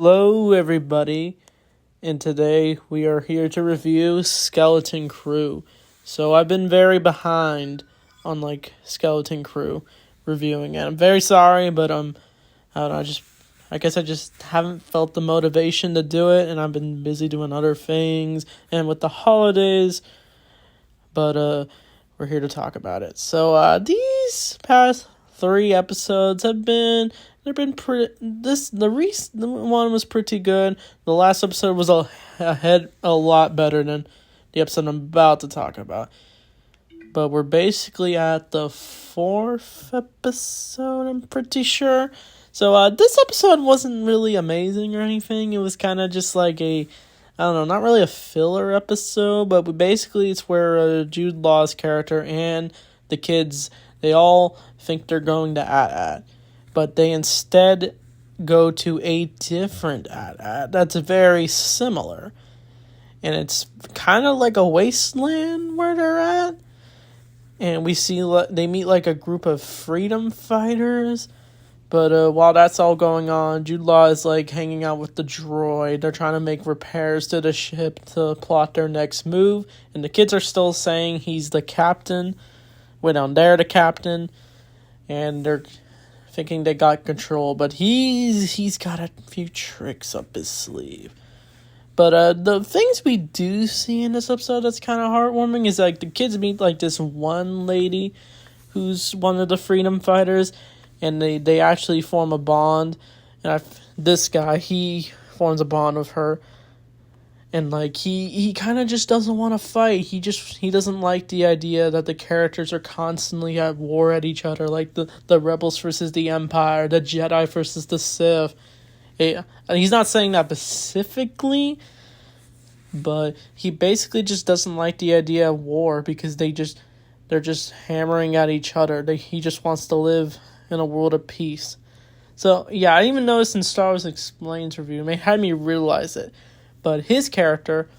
Hello, everybody, and today we are here to review Skeleton Crew. So I've been very behind on Skeleton Crew reviewing it. I'm very sorry, but I don't know, I guess I just haven't felt the motivation to do it, and I've been busy doing other things and with the holidays. But we're here to talk about it. So these past 3 episodes they've been pretty. The recent one was pretty good. The last episode was a lot better than the episode I'm about to talk about. But we're basically at the 4th episode, I'm pretty sure. So this episode wasn't really amazing or anything. It was kind of just like I don't know, not really a filler episode, but basically it's where Jude Law's character and the kids, they all think they're going to AT-AT, but they instead go to a different AT-AT that's very similar. And it's kind of like a wasteland where they're at. And we see they meet a group of freedom fighters. But while that's all going on, Jude Law is hanging out with the droid. They're trying to make repairs to the ship to plot their next move. And the kids are still saying he's the captain. Wait, no, they're the captain. And they're thinking they got control. But he's got a few tricks up his sleeve. But the things we do see in this episode that's kind of heartwarming is the kids meet this one lady who's one of the freedom fighters. And they actually form a bond. And this guy, he forms a bond with her. And he kind of just doesn't want to fight. He doesn't like the idea that the characters are constantly at war at each other. Like the Rebels versus the Empire, the Jedi versus the Sith. He's not saying that specifically, but he basically just doesn't like the idea of war because they're just hammering at each other. He just wants to live in a world of peace. So, yeah, I even noticed in Star Wars Explains review, it had me realize it. But his character,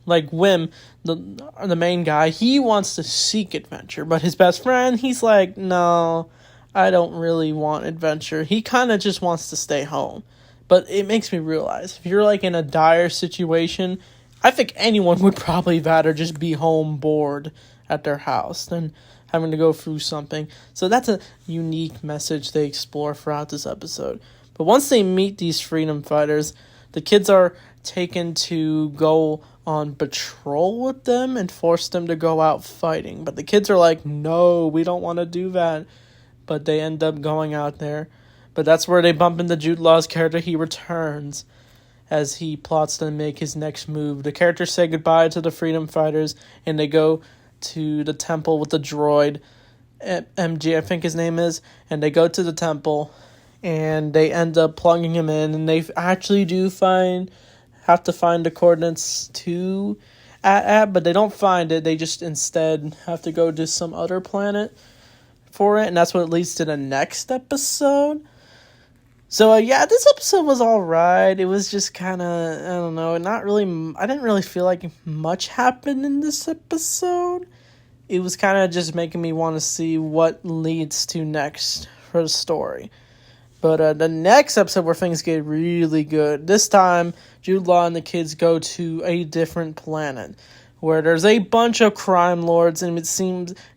Wim, the main guy, he wants to seek adventure. But his best friend, he's like, no, I don't really want adventure. He kind of just wants to stay home. But it makes me realize, if you're in a dire situation, I think anyone would probably rather just be home bored at their house than having to go through something. So that's a unique message they explore throughout this episode. But once they meet these freedom fighters, the kids are taken to go on patrol with them and force them to go out fighting. But the kids are like, no, we don't want to do that. But they end up going out there. But that's where they bump into Jude Law's character. He returns as he plots to make his next move. The characters say goodbye to the freedom fighters, and they go to the temple with the droid, MG, I think his name is, and they go to the temple, and they end up plugging him in, and they actually have to find the coordinates to AT-AT, but they don't find it. They just instead have to go to some other planet for it, and that's what leads to the next episode. So, yeah, this episode was alright. It was just kind of, I don't know, I didn't really feel like much happened in this episode. It was kind of just making me want to see what leads to next for the story. But the next episode where things get really good, this time, Jude Law and the kids go to a different planet where there's a bunch of crime lords, and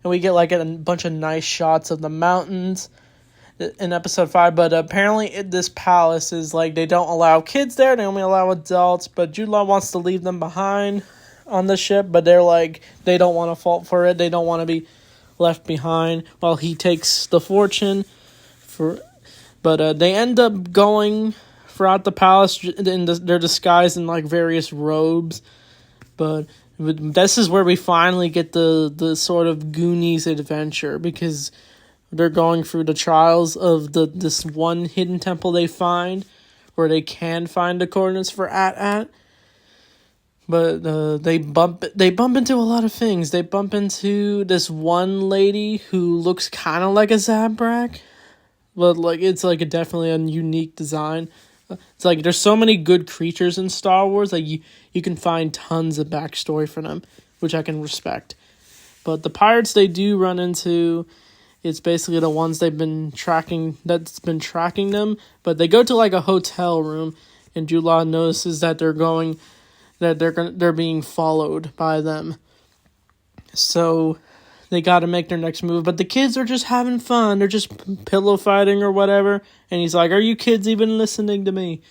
we get a bunch of nice shots of the mountains in episode 5, but apparently this palace is they don't allow kids there, they only allow adults, but Jude Law wants to leave them behind on the ship, but they don't want to fault for it, they don't want to be left behind while he takes the fortune but they end up going throughout the palace, they're disguised in various robes, but this is where we finally get the sort of Goonies adventure, because they're going through the trials of this one hidden temple they find, where they can find the coordinates for AT-AT. But they bump into a lot of things. They bump into this one lady who looks kind of like a Zabrak, but it's definitely a unique design. It's there's so many good creatures in Star Wars, you can find tons of backstory for them, which I can respect. But the pirates they do run into It's basically the ones that's been tracking them. But they go to like a hotel room, and Jude Law notices that they're being followed by them. So they got to make their next move. But the kids are just having fun. They're just pillow fighting or whatever. And he's like, "Are you kids even listening to me?"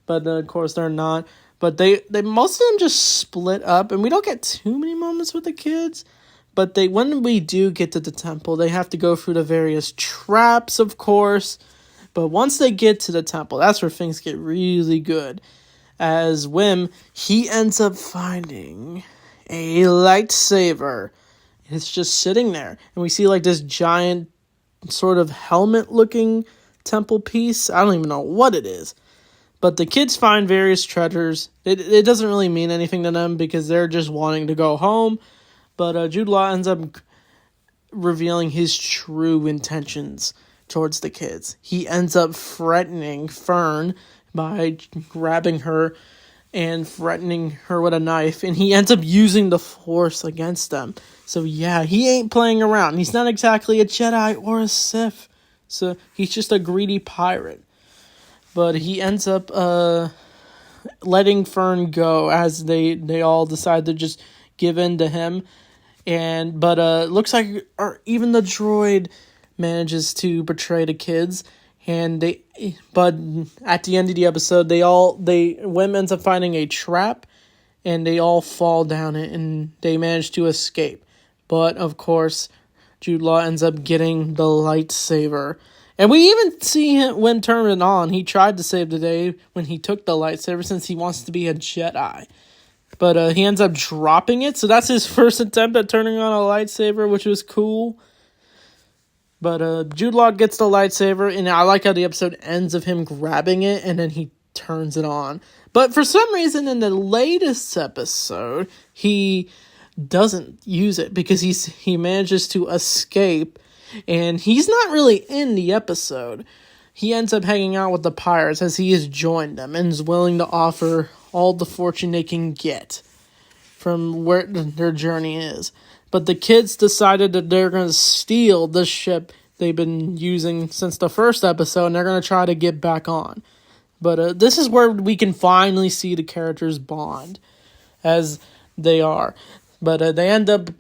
But of course they're not. But they most of them just split up, and we don't get too many moments with the kids. But when we do get to the temple, they have to go through the various traps, of course. But once they get to the temple, that's where things get really good. As Wim, he ends up finding a lightsaber. It's just sitting there. And we see like this giant sort of helmet-looking temple piece. I don't even know what it is. But the kids find various treasures. It doesn't really mean anything to them because they're just wanting to go home. But Jude Law ends up revealing his true intentions towards the kids. He ends up threatening Fern by grabbing her and threatening her with a knife. And he ends up using the Force against them. So yeah, he ain't playing around. He's not exactly a Jedi or a Sith. So he's just a greedy pirate. But he ends up letting Fern go as they all decide to just give in to him. But looks like even the droid manages to betray the kids. But at the end of the episode, Wim ends up finding a trap, and they all fall down it, and they manage to escape. But of course, Jude Law ends up getting the lightsaber. And we even see him when turn it on. He tried to save the day when he took the lightsaber since he wants to be a Jedi. But he ends up dropping it. So that's his first attempt at turning on a lightsaber, which was cool. But Jude Law gets the lightsaber. And I like how the episode ends of him grabbing it. And then he turns it on. But for some reason in the latest episode, he doesn't use it. Because he manages to escape. And he's not really in the episode. He ends up hanging out with the pirates as he has joined them and is willing to offer all the fortune they can get from where their journey is. But the kids decided that they're going to steal the ship they've been using since the first episode, and they're going to try to get back on. But this is where we can finally see the characters bond as they are. But they end up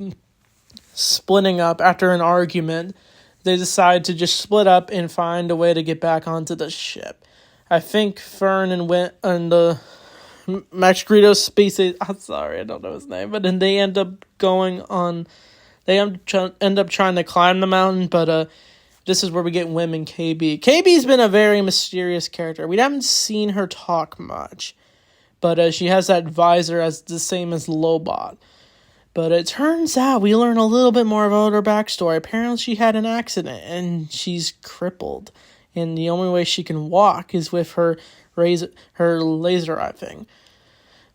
splitting up after an argument. They decide to just split up and find a way to get back onto the ship. I think Fern and the Max Greedo's species, I'm sorry, I don't know his name, but then they end up end up trying to climb the mountain, but this is where we get Wim and KB. KB's been a very mysterious character. We haven't seen her talk much, but she has that visor as the same as Lobot. But it turns out we learn a little bit more about her backstory. Apparently she had an accident and she's crippled. And the only way she can walk is with her laser eye thing.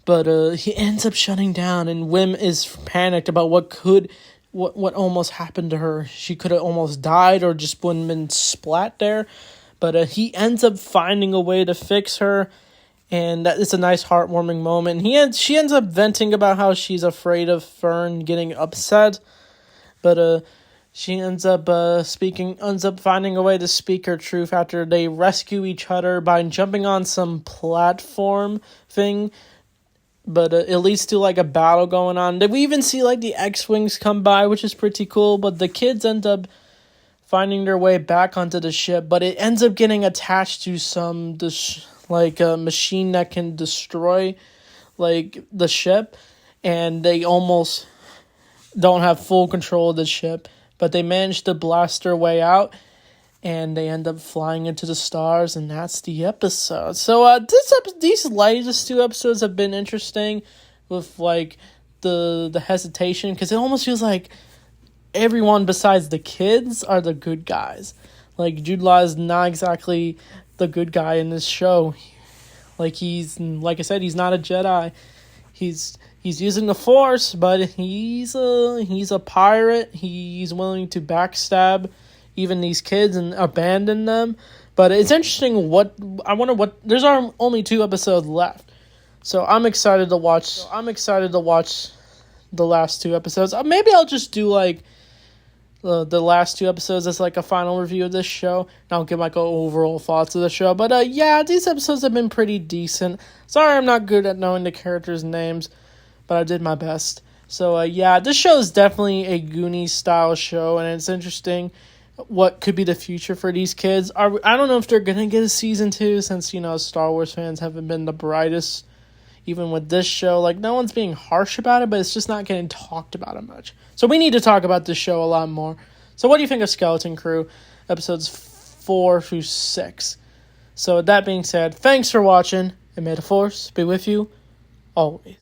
But he ends up shutting down, and Wim is panicked about what almost happened to her. She could have almost died or just been splat there. But he ends up finding a way to fix her. And that is a nice heartwarming moment. She ends up venting about how she's afraid of Fern getting upset. But she ends up finding a way to speak her truth after they rescue each other by jumping on some platform thing. But it leads to like a battle going on. We even see like the X-Wings come by, which is pretty cool. But the kids end up finding their way back onto the ship. But it ends up getting attached to some like a machine that can destroy like the ship, and they almost don't have full control of the ship, but they manage to blast their way out, and they end up flying into the stars, and that's the episode. So these latest two episodes have been interesting with like the hesitation, because it almost feels like everyone besides the kids are the good guys. Like Jude Law is not exactly the good guy in this show. Like I said, he's not a Jedi. He's using the Force, but he's a pirate. He's willing to backstab even these kids and abandon them. But it's interesting there's only 2 episodes left. So I'm excited to watch the last 2 episodes. Maybe I'll just do like the last 2 episodes as like a final review of this show. And I'll give like overall thoughts of the show. But yeah, these episodes have been pretty decent. Sorry I'm not good at knowing the characters' names, but I did my best. So yeah, this show is definitely a Goonies style show, and it's interesting what could be the future for these kids. I don't know if they're gonna get a season 2, since Star Wars fans haven't been the brightest. Even with this show, like, no one's being harsh about it, but it's just not getting talked about it much. So we need to talk about this show a lot more. So what do you think of Skeleton Crew, episodes 4 through 6? So with that being said, thanks for watching, and may the Force be with you always.